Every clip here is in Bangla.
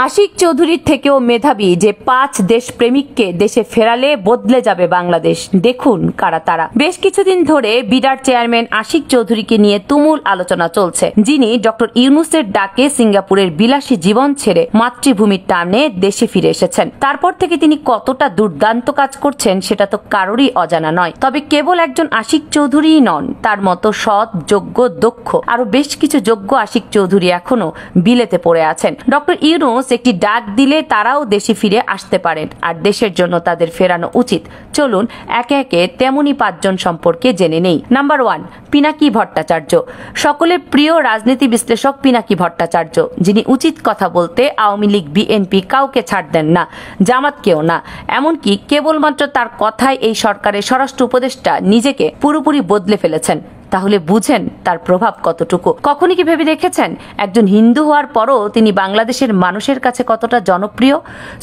আশিক চৌধুরীর থেকেও মেধাবী যে 5 দেশপ্রেমিককে দেশে ফেরালে বদলে যাবে বাংলাদেশ। দেখুন কারা তারা। বেশ কিছুদিন ধরে বিডার চেয়ারম্যান আশিক চৌধুরীকে নিয়ে তুমুল আলোচনা চলছে, যিনি ডক্টর ইউনূসের ডাকে সিঙ্গাপুরের বিলাসী জীবন ছেড়ে মাতৃভূমির টানে দেশে ফিরে এসেছেন। তারপর থেকে তিনি কতটা দুর্দান্ত কাজ করছেন সেটা তো কারোরই অজানা নয়। তবে কেবল একজন আশিক চৌধুরীই নন, তার মতো সৎ, যোগ্য, দক্ষ আরো বেশ কিছু যোগ্য আশিক চৌধুরী এখনো বিলেতে পড়ে আছেন। ডক্টর ইউনূস একটি ডাক দিলে তারাও দেশে ফিরে আসতে পারেন, আর দেশের জন্য তাদের ফেরানো উচিত। চলুন একে একে তেমনি 5 জন সম্পর্কে জেনে নেই। নাম্বার 1, পিনাকি ভট্টাচার্য। সকলের প্রিয় রাজনীতি বিশ্লেষক পিনাকি ভট্টাচার্য, যিনি উচিত কথা বলতে আওয়ামী লীগ, বিএনপি কাউকে ছাড় দেন না, জামাতকেও না। এমনকি কেবলমাত্র তার কথায় এই সরকারের স্বরাষ্ট্র উপদেষ্টা নিজেকে পুরোপুরি বদলে ফেলেছেন। তাহলে বুঝেন তার প্রভাব কতটুকু। কখনই কি ভেবে দেখেছেন একজন হিন্দু হওয়ার পরও তিনি বাংলাদেশের মানুষের কাছে কতটা জনপ্রিয়?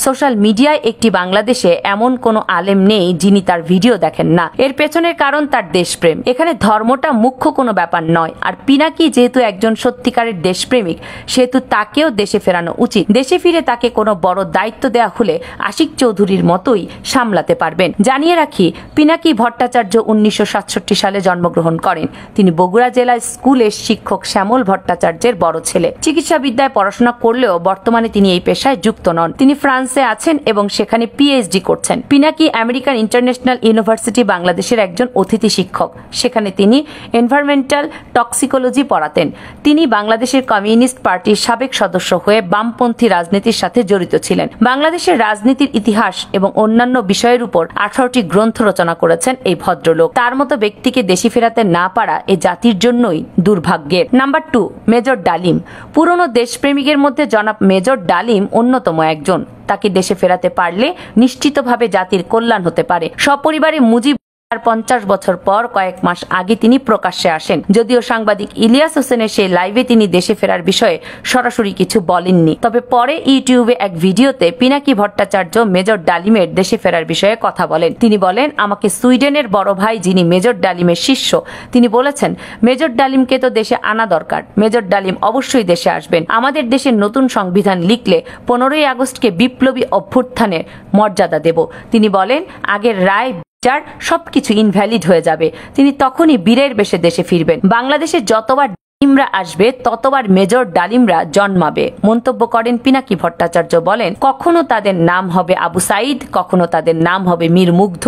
সোশ্যাল মিডিয়ায় একটি বাংলাদেশে এমন কোনো আলেম নেই যিনি তার ভিডিও দেখেন না। এর পেছনের কারণ তার দেশপ্রেম। এখানে ধর্মটা মুখ্য কোনো ব্যাপার নয়। আর পিনাকি যেহেতু একজন সত্যিকারের দেশপ্রেমিক, সেহেতু তাকেও দেশে ফেরানো উচিত। দেশে ফিরে তাকে কোনো বড় দায়িত্ব দেওয়া হলে আশিক চৌধুরীর মতোই সামলাতে পারবেন। জানিয়ে রাখি, পিনাকি ভট্টাচার্য 1967 সালে জন্মগ্রহণ করেন। তিনি বগুড়া জেলা স্কুলের শিক্ষক শ্যামল ভট্টাচার্যের বড় ছেলে। চিকিৎসা বিদ্যায় পড়াশোনা করলেও বর্তমানে তিনি এই পেশায় যুক্ত নন। তিনি ফ্রান্সে আছেন এবং সেখানে পিএইচডি করছেন। পিনাকি আমেরিকান ইন্টারন্যাশনাল ইউনিভার্সিটি বাংলাদেশের একজন অতিথি শিক্ষক। সেখানে তিনি এনভায়রনমেন্টাল টক্সিকোলজি পড়াতেন। তিনি বাংলাদেশের কমিউনিস্ট পার্টির সাবেক সদস্য হয়ে বামপন্থী রাজনীতির সাথে জড়িত ছিলেন। বাংলাদেশের রাজনীতির ইতিহাস এবং অন্যান্য বিষয়ের উপর 18টি গ্রন্থ রচনা করেছেন এই ভদ্রলোক। তার মতো ব্যক্তিকে দেশে ফেরাতে না পারা এ জাতির জন্যই দুর্ভাগ্যের। নাম্বার 2, মেজর ডালিম। পুরনো দেশপ্রেমিকের মধ্যে জনাব মেজর ডালিম অন্যতম একজন। তাকে দেশে ফেরাতে পারলে নিশ্চিতভাবে জাতির কল্যাণ হতে পারে। সপরিবারে মুজিব 50 বছর পর কয়েক মাস আগে তিনি প্রকাশ্যে আসেন। যদিও সাংবাদিক ইলিয়াস হোসেনের সেই লাইভে তিনি দেশে ফেরার বিষয়ে সরাসরি কিছু বলেননি, তবে পরে ইউটিউবে এক ভিডিওতে পিনাকি ভট্টাচার্য মেজর ডালিমের দেশে ফেরার বিষয়ে কথা বলেন। তিনি বলেন, আমাকে সুইডেনের বড় ভাই, যিনি মেজর ডালিমের শিষ্য, তিনি বলেছেন মেজর ডালিমকে তো দেশে আনা দরকার। মেজর ডালিম অবশ্যই দেশে আসবেন। আমাদের দেশের নতুন সংবিধান লিখলে 15ই আগস্টকে বিপ্লবী অভ্যুত্থানের মর্যাদা দেব। তিনি বলেন, আগের রায় যার সবকিছু ইনভ্যালিড হয়ে যাবে। তিনি তখনই বীরের বেশে দেশে ফিরবেন। বাংলাদেশে যতবার ডালিমরা আসবে ততবার মেজর ডালিমরা জন্মাবে। মন্তব্য করেন পিনাকি ভট্টাচার্য। বলেন, কখনো তাদের নাম হবে আবু সাইদ, কখনো তাদের নাম হবে মীর মুগ্ধ,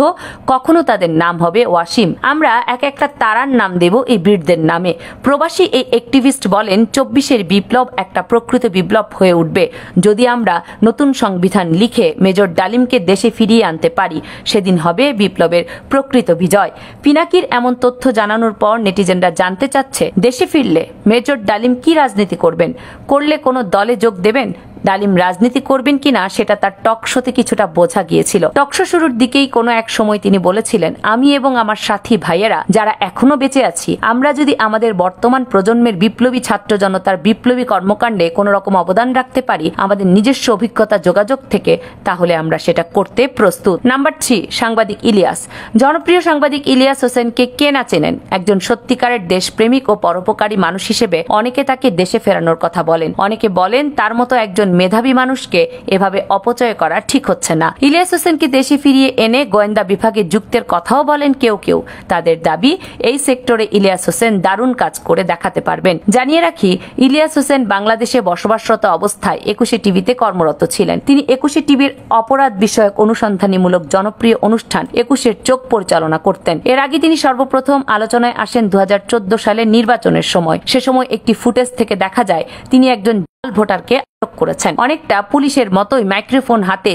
কখনো তাদের নাম হবে ওয়াসিম। আমরা এক একটা তারার নাম দেব এই বীরদের নামে। প্রবাসী এই অ্যাক্টিভিস্ট বলেন, 24-এর বিপ্লব একটা প্রকৃত বিপ্লব হয়ে উঠবে যদি আমরা নতুন সংবিধান লিখে মেজর ডালিমকে দেশে ফিরিয়ে আনতে পারি। সেদিন হবে বিপ্লবের প্রকৃত বিজয়। পিনাকির এমন তথ্য জানানোর পর নেটিজেনরা জানতে চাচ্ছে, দেশে ফিরলে মেজর ডালিম কি রাজনীতি করবেন? করলে কোনো দলে যোগ দেবেন? ডালিম রাজনীতি করবেন কিনা সেটা তার টক শোতে কিছুটা বোঝা গিয়েছিল। টক শো শুরুর দিকেই কোনো এক সময় তিনি বলেছিলেন, আমি এবং আমার সাথী ভাইয়েরা যারা এখনো বেঁচে আছি, আমরা যদি আমাদের বর্তমান প্রজন্মের বিপ্লবী ছাত্র জনতার বিপ্লবী কর্মকাণ্ডে কোনো রকম অবদান রাখতে পারি আমাদের নিজস্ব অভিজ্ঞতা যোগাযোগ থেকে, তাহলে আমরা সেটা করতে প্রস্তুত। নাম্বার 3, সাংবাদিক ইলিয়াস। জনপ্রিয় সাংবাদিক ইলিয়াস হোসেনকে কে না চেনেন? একজন সত্যিকারের দেশপ্রেমিক ও পরোপকারী মানুষ হিসেবে অনেকে তাকে দেশে ফেরানোর কথা বলেন। অনেকে বলেন তার মতো একজন মেধাবী মানুষকে এভাবে অপচয় করা ঠিক হচ্ছে না। ইলিয়াস হোসেনকে দেশে ফিরিয়ে এনে গোয়েন্দা বিভাগে যুক্তের কথাও বলেন কেউ কেউ। তাদের দাবি, এই সেক্টরে ইলিয়াস হোসেন দারুণ কাজ করে দেখাতে পারবেন। জানিয়ে রাখি, ইলিয়াস হোসেন বাংলাদেশে বসবাসরত অবস্থায় 21 টিভিতে কর্মরত ছিলেন। তিনি 21 টিভির অপরাধ বিষয়ক অনুসন্ধানীমূলক জনপ্রিয় অনুষ্ঠান 21-এর চোখ পরিচালনা করতেন। এর আগে তিনি সর্বপ্রথম আলোচনায় আসেন 2014 সালের নির্বাচনের সময়। সে সময় একটি ফুটেজ থেকে দেখা যায় তিনি একজন জাল ভোটারকে আটক করেছেন। অনেকটা পুলিশের মতোই মাইক্রোফোন হাতে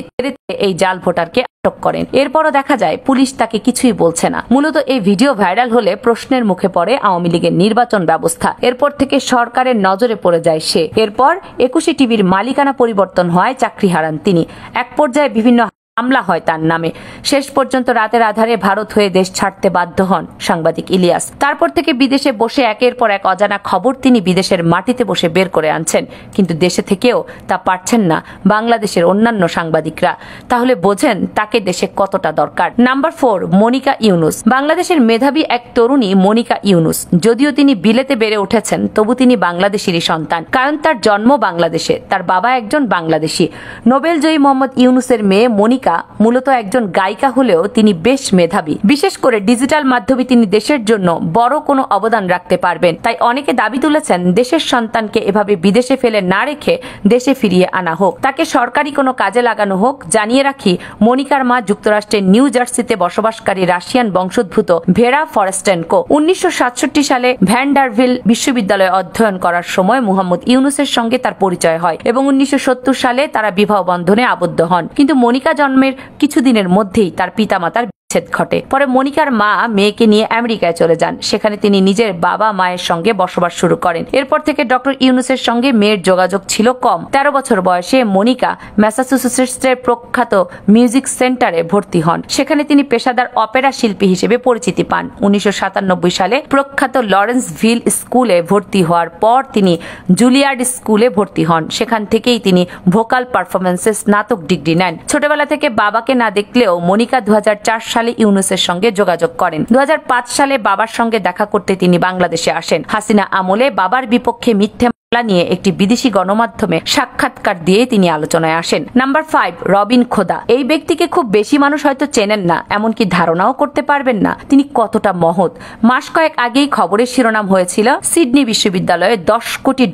এই জাল ভোটারকে আটক করেন। এরপরও দেখা যায় পুলিশ তাকে কিছুই বলছে না। মূলত এই ভিডিও ভাইরাল হলে প্রশ্নের মুখে পড়ে আওয়ামী লীগের নির্বাচন ব্যবস্থা। এরপর থেকে সরকারের নজরে পড়ে যায় সে। এরপর 21 টিভির মালিকানা পরিবর্তন হয়, চাকরি হারান তিনি। এক পর্যায়ে বিভিন্ন মামলা হয় তার নামে। শেষ পর্যন্ত রাতের আধারে ভারত হয়ে দেশ ছাড়তে বাধ্য হন সাংবাদিক ইলিয়াস। তারপর থেকে বিদেশে বসে একের পর এক অজানা খবর তিনি বিদেশের মাটিতে বসে বের করে আনছেন, কিন্তু দেশে থেকেও তা পারছেন না বাংলাদেশের অন্যান্য সাংবাদিকরা। তাহলে বোঝেন তাকে দেশে কতটা দরকার। নাম্বার 4, মনিকা ইউনুস। বাংলাদেশের মেধাবী এক তরুণী মনিকা ইউনুস। যদিও তিনি বিলেতে বেড়ে উঠেছেন, তবু তিনি বাংলাদেশেরই সন্তান, কারণ তার জন্ম বাংলাদেশে, তার বাবা একজন বাংলাদেশি। নোবেলজয়ী মোহাম্মদ ইউনুসের মেয়ে মনিকা মূলত একজন গায়িকা হলেও তিনি বেশ মেধাবী। বিশেষ করে ডিজিটাল মাধ্যমে তিনি দেশের জন্য বড় কোনো অবদান রাখতে পারবেন। তাই অনেকে দাবি তুলেছেন দেশের সন্তানকে এভাবে বিদেশে ফেলে না রেখে দেশে ফিরিয়ে আনা হোক, তাকে সরকারি কোনো কাজে লাগানো হোক। জানিয়ে রাখি, মনিকার মা যুক্তরাষ্ট্রের নিউ জার্সিতে বসবাসকারী রাশিয়ান বংশোদ্ভূত ভেরা ফরেস্টেনকো। 1967 সালে ভ্যান্ডারভিল বিশ্ববিদ্যালয়ে অধ্যয়ন করার সময় মুহাম্মদ ইউনুসের সঙ্গে তার পরিচয় হয় এবং 1970 সালে তারা বিবাহ বন্ধনে আবদ্ধ হন। কিন্তু মনিকা জন্মের কিছুদিনের মধ্যেই তার পিতামাতার বিচ্ছেদ ঘটে। পরে মনিকার মা মেয়েকে নিয়ে আমেরিকায় চলে যান। সেখানে তিনি নিজের বাবা মায়ের সঙ্গে বসবাস শুরু করেন। এরপর থেকে ডক্টর ইউনুসের সঙ্গে মেয়ের যোগাযোগ ছিল কম। 13 বছর বয়সে মনিকা ম্যাসাচুসেটসের প্রখ্যাত মিউজিক সেন্টারে ভর্তি হন। সেখানে তিনি পেশাদার অপেরা শিল্পী হিসেবে পরিচিতি পান। 1997 সালে প্রখ্যাত লরেন্সভিল স্কুলে ভর্তি হওয়ার পর তিনি জুলিয়ার্ড স্কুলে ভর্তি হন। সেখান থেকেই তিনি ভোকাল পারফরমেন্সে স্নাতক ডিগ্রি নেন। ছোটবেলা থেকে বাবাকে না দেখলেও মনিকা 2004 সালে ইউনুসের সঙ্গে যোগাযোগ করেন। 2005 সালে বাবার সঙ্গে দেখা করতে তিনি বাংলাদেশে আসেন। হাসিনা আমলে বাবার বিপক্ষে মিথ্যে নিয়ে একটি বিদেশি গণমাধ্যমে সাক্ষাৎকার দিয়ে তিনি আলোচনায় আসেন। নাম্বার 5, রবিন খোদা। এই ব্যক্তিকে খুব বেশি মানুষ হয়তো চেনেন না, এমনকি ধারণাও করতে পারবেন না তিনি কতটা মহৎ। মাস কয়েক আগেই খবরের শিরোনাম হয়েছিল সিডনি বিশ্ববিদ্যালয়ে $10 কোটি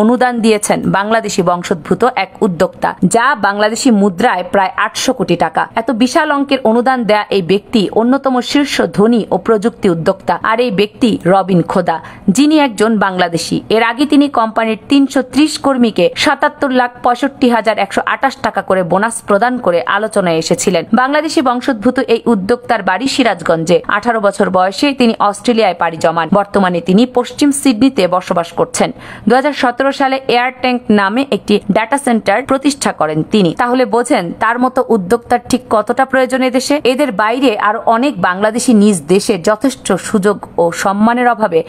অনুদান দিয়েছেন বাংলাদেশি বংশোদ্ভূত এক উদ্যোক্তা, যা বাংলাদেশি মুদ্রায় প্রায় 800 কোটি টাকা। এত বিশাল অঙ্কের অনুদান দেয়া এই ব্যক্তি অন্যতম শীর্ষ ধনী ও প্রযুক্তি উদ্যোক্তা। আর এই ব্যক্তি রবিন খোদা, যিনি একজন বাংলাদেশি। এর আগে তিনি কোম্পানির 330 কর্মীকে 77,65,128 টাকা করে বোনাস প্রদান করে আলোচনায় এসেছিলেন। বাংলাদেশি বংশোদ্ভূত এই উদ্যোক্তার বাড়ি সিরাজগঞ্জে। 18 বছর বয়সে তিনি অস্ট্রেলিয়ায় পাড়ি জমান। বর্তমানে তিনি পশ্চিম সিডনিতে বসবাস করছেন। 2017 সালে এয়ার ট্যাঙ্ক নামে একটি ডাটা সেন্টার প্রতিষ্ঠা করেন তিনি। তাহলে বোঝেন তার মতো উদ্যোক্তার ঠিক কতটা প্রয়োজন দেশে। এদের বাইরে আরো অনেক বাংলাদেশি নিজ দেশে যথেষ্ট সুযোগ ও সম্মানের অভাবে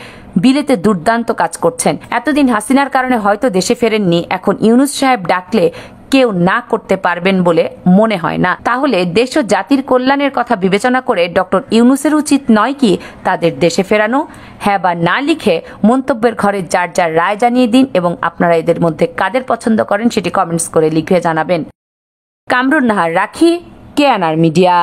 বিলেতে দুর্দান্ত কাজ করছেন। এতদিন হাসিনার কারণে হয়তো দেশে ফেরেননি, এখন ইউনুস সাহেব ডাকলে কেউ না করতে পারবেন বলে মনে হয় না। তাহলে দেশ ও জাতির কল্যাণের কথা বিবেচনা করে ডক্টর ইউনুসের উচিত নয় কি তাদের দেশে ফেরানো? হ্যাঁ বা না লিখে মন্তব্যের ঘরে যার যার রায় জানিয়ে দিন এবং আপনারা এদের মধ্যে কাদের পছন্দ করেন সেটি কমেন্টস করে লিখে জানাবেন। কামরুন নাহার রাখি, কেএনআর মিডিয়া।